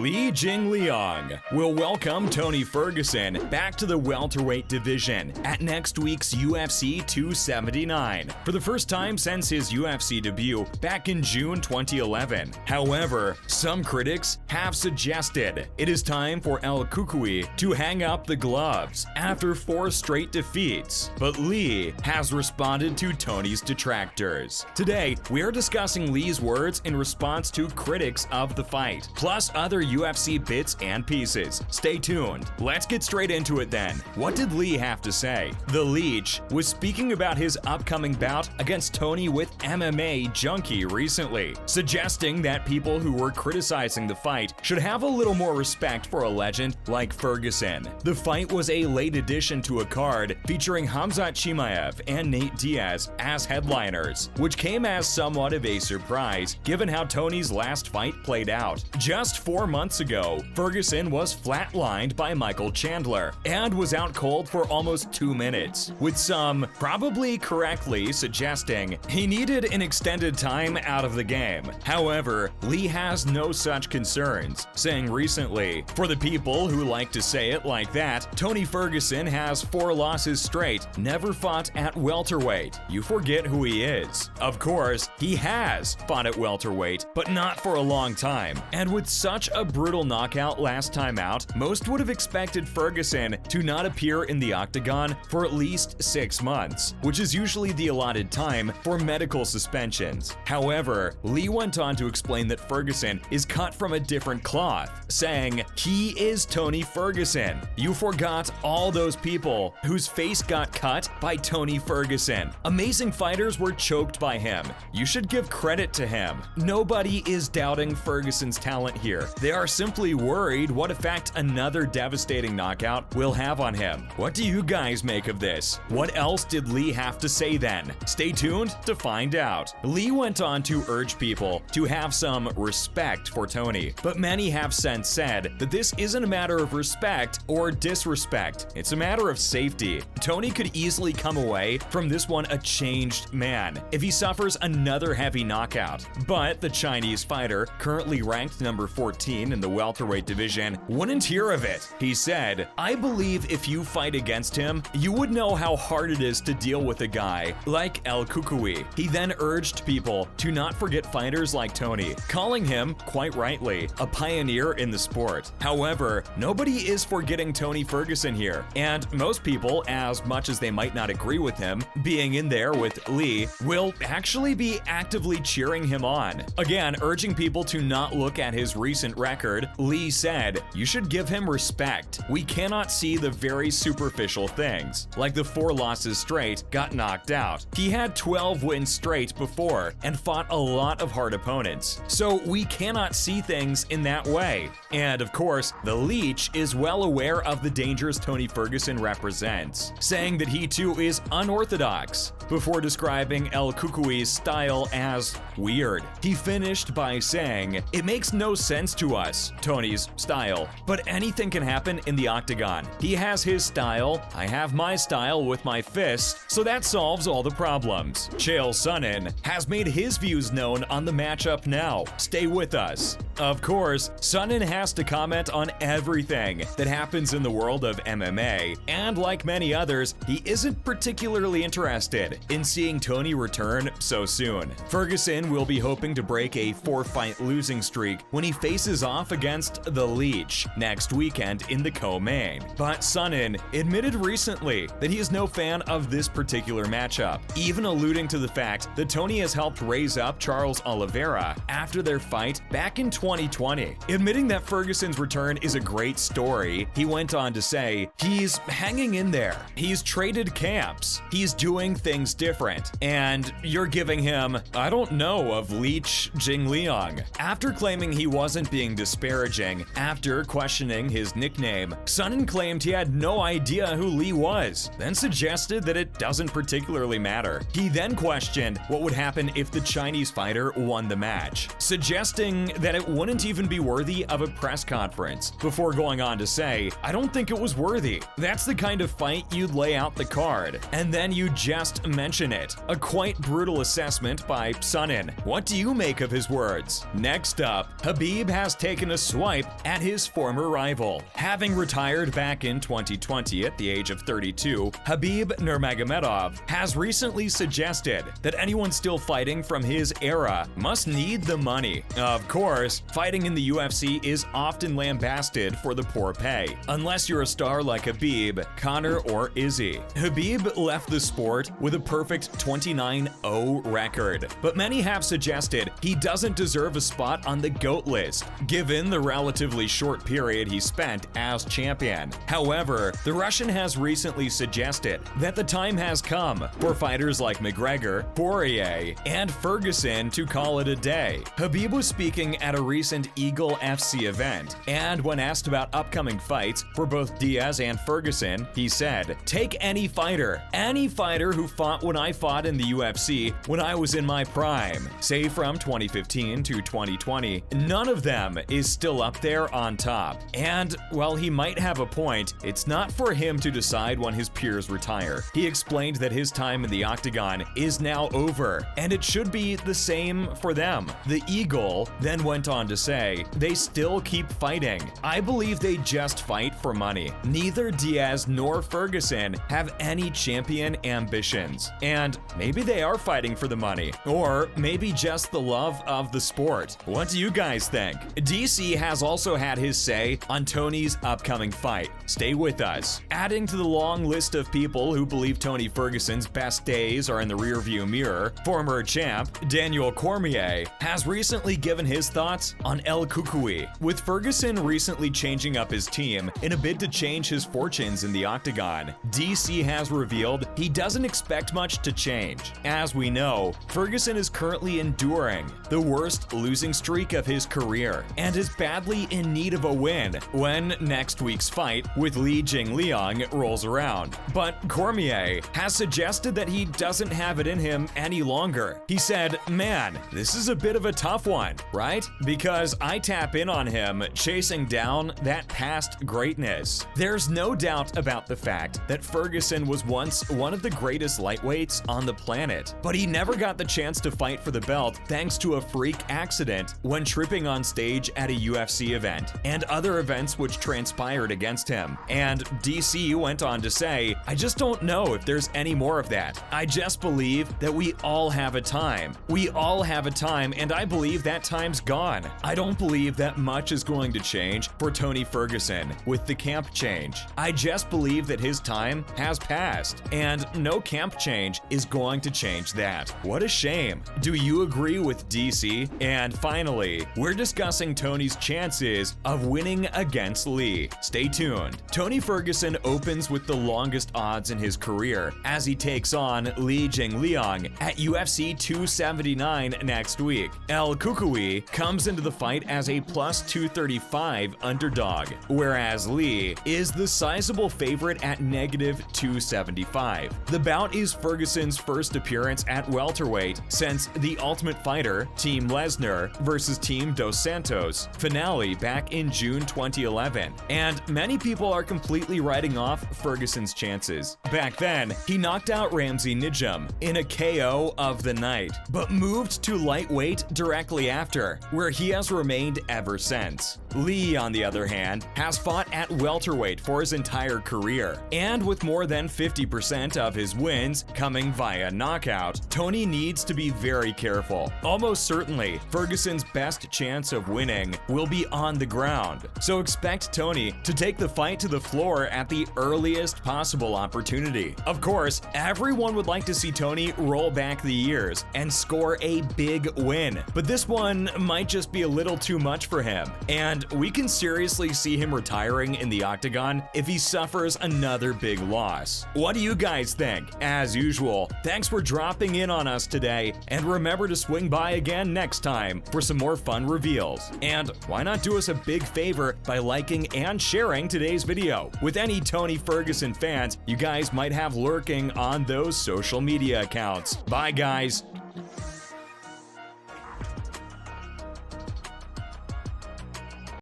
Jingliang will welcome Tony Ferguson back to the welterweight division at next week's UFC 279 for the first time since his UFC debut back in June 2011. However, some critics have suggested it is time for Cucuy to hang up the gloves after 4 straight defeats, but Li has responded to Tony's detractors. Today, we are discussing Li's words in response to critics of the fight, plus other UFC bits and pieces. Stay tuned. Let's get straight into it then. What did Li have to say? The Leech was speaking about his upcoming bout against Tony with MMA Junkie recently, suggesting that people who were criticizing the fight should have a little more respect for a legend like Ferguson. The fight was a late addition to a card featuring Khamzat Chimaev and Nate Diaz as headliners, which came as somewhat of a surprise given how Tony's last fight played out. Just 4 months ago, Ferguson was flatlined by Michael Chandler and was out cold for almost 2 minutes, with some probably correctly suggesting he needed an extended time out of the game. However, Li has no such concerns, saying recently, "For the people who like to say it like that, Tony Ferguson has 4 losses straight, never fought at welterweight. You forget who he is." Of course, he has fought at welterweight, but not for a long time. And with such a brutal knockout last time out, most would have expected Ferguson to not appear in the Octagon for at least 6 months, which is usually the allotted time for medical suspensions. However, Li went on to explain that Ferguson is cut from a different cloth, saying, "He is Tony Ferguson. You forgot all those people whose face got cut by Tony Ferguson. Amazing fighters were choked by him. You should give credit to him. Nobody is doubting Ferguson's talent here. They are simply worried what effect another devastating knockout will have on him." What do you guys make of this? What else did Li have to say then? Stay tuned to find out. Li went on to urge people to have some respect for Tony, but many have since said that this isn't a matter of respect or disrespect. It's a matter of safety. Tony could easily come away from this one a changed man if he suffers another heavy knockout. But the Chinese fighter, currently ranked number 14 in the welterweight division, wouldn't hear of it. He said, "I believe if you fight against him, you would know how hard it is to deal with a guy like Cucuy." He then urged people to not forget fighters like Tony, calling him, quite rightly, a pioneer in the sport. However, nobody is forgetting Tony Ferguson here, and most people, as much as they might not agree with him being in there with Li, will actually be actively cheering him on. Again, urging people to not look at his recent record, Li said, "You should give him respect. We cannot see the very superficial things, like the 4 losses straight got knocked out. He had 12 wins straight before and fought a lot of hard opponents, so we cannot see things in that way." And of course, the Leech is well aware of the dangers Tony Ferguson represents, saying that he too is unorthodox, before describing Cucuy's style as weird. He finished by saying, "It makes no sense to us, Tony's style, but anything can happen in the Octagon. He has his style, I have my style with my fist, so that solves all the problems." Chael Sonnen has made his views known on the matchup now. Stay with us. Of course, Sonnen has to comment on everything that happens in the world of MMA, and like many others, he isn't particularly interested in seeing Tony return so soon. Ferguson will be hoping to break a 4-fight losing streak when he faces off against the Leech next weekend in the co-main. But Sonnen admitted recently that he is no fan of this particular matchup, even alluding to the fact that Tony has helped raise up Charles Oliveira after their fight back in 2020. Admitting that Ferguson's return is a great story, he went on to say, "He's hanging in there. He's traded camps. He's doing things different. And you're giving him, I don't know, of Leech Jingliang." After claiming he wasn't being disparaging, after questioning his nickname, Sonnen claimed he had no idea who Li was, then suggested that it doesn't particularly matter. He then questioned what would happen if the Chinese fighter won the match, suggesting that it wouldn't even be worthy of a press conference, before going on to say, "I don't think it was worthy. That's the kind of fight you'd lay out the card, and then you just mention it." A quite brutal assessment by Sonnen. What do you make of his words? Next up, Khabib has taken a swipe at his former rival. Having retired back in 2020 at the age of 32, Khabib Nurmagomedov has recently suggested that anyone still fighting from his era must need the money. Of course, fighting in the UFC is often lambasted for the poor pay, unless you're a star like Khabib, Conor, or Izzy. Khabib left the sport with a perfect 29-0 record, but many have suggested he doesn't deserve a spot on the GOAT list, given the relatively short period he spent as champion. However, the Russian has recently suggested that the time has come for fighters like McGregor, Poirier, and Ferguson to call it a day. Khabib was speaking at a recent Eagle FC event, and when asked about upcoming fights for both Diaz and Ferguson, he said, "Take any fighter who fought when I fought in the UFC when I was in my prime, say from 2015 to 2020, none of them is still up there on top." And while he might have a point, it's not for him to decide when his peers retire. He explained that his time in the Octagon is now over, and it should be the same for them. The Eagle then went on to say, "They still keep fighting. I believe they just fight for money. Neither Diaz nor Ferguson have any champion ambitions. And maybe they are fighting for the money, or maybe just the love of the sport." What do you guys think? DC has also had his say on Tony's upcoming fight. Stay with us. Adding to the long list of people who believe Tony Ferguson's best days are in the rearview mirror, former champ Daniel Cormier has recently given his thoughts on El Cucuy. With Ferguson recently changing up his team in a bid to change his fortunes in the Octagon, DC has revealed he doesn't expect much to change. As we know, Ferguson is currently enduring the worst losing streak of his career and is badly in need of a win when next week's fight with Jingliang Li rolls around. But Cormier has suggested that he doesn't have it in him any longer. He said, "Man, this is a bit of a tough one, right? Because I tap in on him chasing down that past greatness." There's no doubt about the fact that Ferguson was once one of the greatest lightweights on the planet, but he never got the chance to fight for the belt thanks to a freak accident when tripping on stage at a UFC event and other events which transpired against him. And DC went on to say, "I just don't know if there's any more of that. I just believe that we all have a time. We all have a time, and I believe that time's gone. I don't believe that much is going to change for Tony Ferguson with the camp change. I just believe that his time has passed, and no camp change is going to change that." What a shame. Do you agree with DC? And finally, we're discussing Tony's chances of winning against Li. Stay tuned. Tony Ferguson opens with the longest odds in his career as he takes on Jingliang Li at UFC 279 next week. El Cucuy comes into the fight as a plus 235 underdog, whereas Li is the sizable favorite at negative 275. The bout is Ferguson's first appearance at welterweight since The Ultimate Fighter, Team Lesnar versus Team Dos Santos finale back in June 2011, and many people are completely writing off Ferguson's chances. Back then, he knocked out Ramsey Nijem in a KO of the night, but moved to lightweight directly after, where he has remained ever since. Li, on the other hand, has fought at welterweight for his entire career, and with more than 50% of his wins coming via knockout, Tony needs to be very careful. Almost certainly, Ferguson's best chance of winning will be on the ground, so expect Tony to take the fight to the floor at the earliest possible opportunity. Of course, everyone would like to see Tony roll back the years and score a big win, but this one might just be a little too much for him, and we can seriously see him retiring in the Octagon if he suffers another big loss. What do you guys think? As usual, thanks for dropping in on us today, and remember to swing by again next time for some more fun reveals. And why not do us a big favor by liking and sharing today's video with any Tony Ferguson fans you guys might have lurking on those social media accounts. Bye guys!